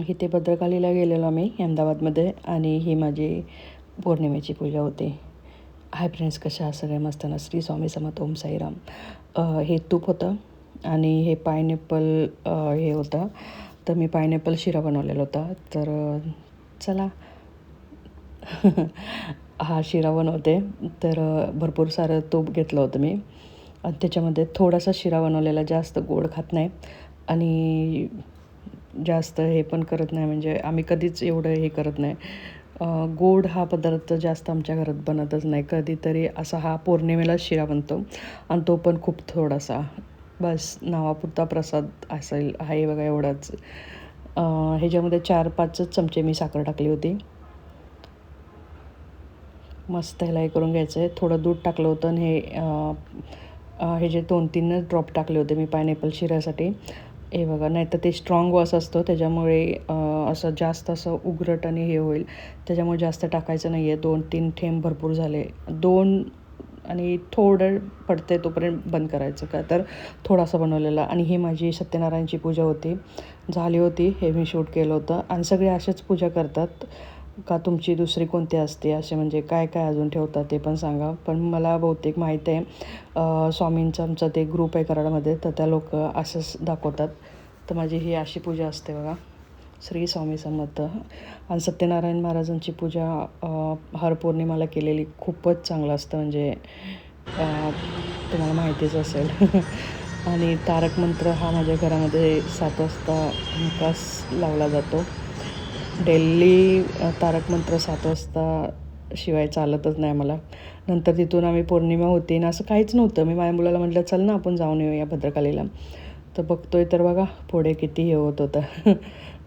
इथे भद्रकालीला गेलेलो आम्ही अहमदाबादमध्ये आणि ही माझी पौर्णिमेची पूजा होती. हाय फ्रेंड्स, कशा आहात सगळे? मस्त ना? श्री स्वामी समर्थ, ओम साईराम. हे तूप होतं आणि हे पायनॅपल हे होतं. तर मी पायनॅपल शिरा बनवलेला होता. तर चला हा शिरा बनवते. तर भरपूर सारं तूप घेतलं होतं मी आणि त्याच्यामध्ये थोडासा शिरा बनवलेला. जास्त गोड खात नाही आणि जास्त हे पण करत नाही, म्हणजे आम्ही कधीच एवढं हे करत नाही. गोड हा पदार्थ जास्त आमच्या घरात बनतच नाही. कधीतरी असा हा पौर्णिमेला शिरा बनतो आणि तो पण खूप थोडासा, बस नावापुरता प्रसाद असेल. आहे बघा एवढाच. ह्याच्यामध्ये 4-5 चमचे मी साखर टाकली होती. मस्त ह्याला हे करून घ्यायचं आहे. थोडं दूध टाकलं होतं आणि हे जे 2-3 ड्रॉप टाकले होते मी पायनॅपल शिऱ्यासाठी. हे बघा, नाही तर ते स्ट्रॉंग वास असतो, त्याच्यामुळे असं जास्त असं उघरट आणि हे होईल. त्याच्यामुळे जास्त टाकायचं नाही आहे. 2-3 थेंब भरपूर झाले. 2 आणि थोडं पडते तोपर्यंत बंद करायचं. का तर थोडासा बनवलेला. आणि ही माझी सत्यनारायणची पूजा होती, झाली होती. हे मी शूट केलं होतं. आणि सगळे असेच पूजा करतात का? तुमची दुसरी कोणती असते असे, म्हणजे काय काय अजून ठेवतात ते पण सांगा. पण मला बहुतेक माहीत आहे, स्वामींचं आमचं ते ग्रुप आहे कराडमध्ये, तर त्या लोक असंच दाखवतात. तर माझी ही अशी पूजा असते बघा. श्री स्वामी समर्थ. आणि सत्यनारायण महाराजांची पूजा हर पौर्णिमाला केलेली खूपच चांगलं असतं, म्हणजे तुम्हाला माहितीच असेल. आणि तारक मंत्र हा माझ्या घरामध्ये 7 वाजता हमखास लावला जातो. डेली तारक मंत्र 7 वाजता शिवाय चालतच नाही मला. नंतर तिथून आम्ही पौर्णिमा होती ना, असं काहीच नव्हतं. मी माझ्या मुलाला म्हटलं, चल ना आपण जाऊन येऊया भद्रकालीला. तर बघतोय तर बघा पुढे किती हे होत होतं.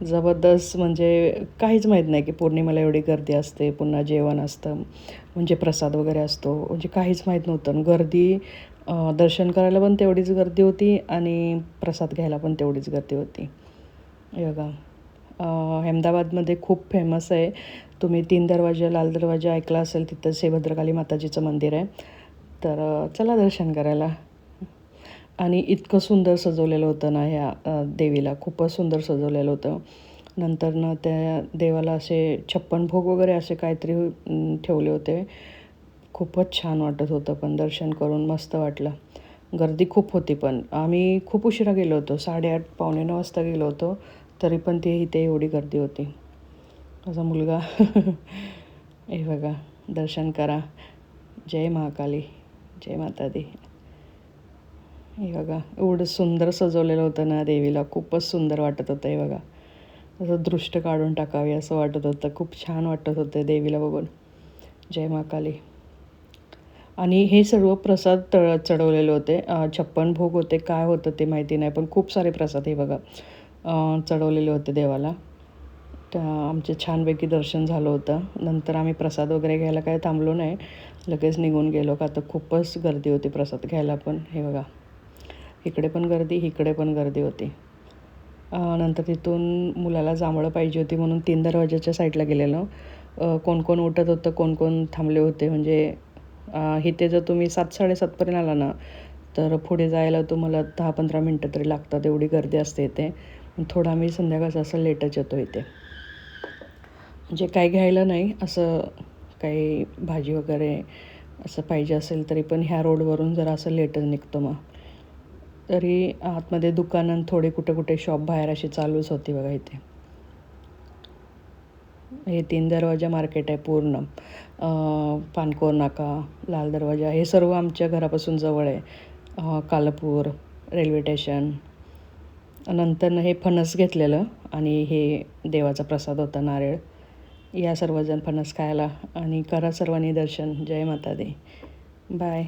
जबरदस्त, म्हणजे काहीच माहीत नाही की पौर्णिमेला एवढी गर्दी असते. पुन्हा जेवण असतं, म्हणजे प्रसाद वगैरे असतो, म्हणजे काहीच माहीत नव्हतं. गर्दी, दर्शन करायला पण तेवढीच गर्दी होती आणि प्रसाद घ्यायला पण तेवढीच गर्दी होती. हे बघा, अहमदाबादमध्ये खूप फेमस आहे. तुम्ही 3 दरवाजा, लाल दरवाजा ऐकला असेल, तिथं भद्रकाली माताजीचं मंदिर आहे. तर चला दर्शन करायला. आणि इतकं सुंदर सजवलेलं होतं ना ह्या देवीला, खूपच सुंदर सजवलेलं होतं. नंतर त्या देवाला असे 56 भोग वगैरे असे काहीतरी ठेवले होते. खूपच छान वाटत होतं, पण दर्शन करून मस्त वाटलं. गर्दी खूप होती, पण आम्ही खूप उशिरा गेलो होतो. 8:30-9 वाजता गेलो होतो, तरी पण इथे एवढी गर्दी होती. माझा मुलगा हे बघा, दर्शन करा. जय महाकाली, जय माता दी. हे बघा, एवढं सुंदर सजवलेलं होतं ना देवीला, खूपच सुंदर वाटत होतं. हे बघा, असं दृष्ट काढून टाकावी असं वाटत होतं. खूप छान वाटत होतं देवीला बघून. जय महाकाली. आणि हे सर्व प्रसाद चढवलेले होते. 56 भोग होते. काय होतं ते माहिती नाही, पण खूप सारे प्रसाद हे बघा चढवलेले होते देवाला. तर आमचे छानपैकी दर्शन झालं होतं. नंतर आम्ही प्रसाद वगैरे घ्यायला काही थांबलो नाही, लगेच निघून गेलो, का तर खूपच गर्दी होती प्रसाद घ्यायला पण. हे बघा, इकडे पण गर्दी, इकडे पण गर्दी होती. नंतर तिथून मुलाला जांभळं पाहिजे होती म्हणून 3 दरवाजाच्या साईडला गेलेलो. कोण कोण उठत होतं, कोण कोण थांबले होते. म्हणजे इथे जर तुम्ही 7-7:30पर्यंत आला ना, तर पुढे जायला तुम्हाला 10-15 मिनटं तरी लागतात, एवढी गर्दी असते इथे. थोडा आम्ही संध्याकाळचं असं लेटच येतो इथे, म्हणजे काही घ्यायला नाही, असं काही भाजी वगैरे असं पाहिजे असेल तरी पण ह्या रोडवरून जरा असं लेटच निघतो. मग तरी आतमध्ये दुकानं थोडे कुठे कुठे शॉप बाहेर अशी चालूच होती बघा इथे. हे 3 दरवाजा मार्केट आहे पूर्ण. पानकोर नाका, लाल दरवाजा, हे सर्व आमच्या घरापासून जवळ आहे. कालपूर रेल्वे स्टेशन. नंतर हे फणस घेतलेलं आणि हे देवाचा प्रसाद होता, नारळ. या सर्वजण फणस खायला. आणि करा सर्वांनी दर्शन. जय माता दी. बाय.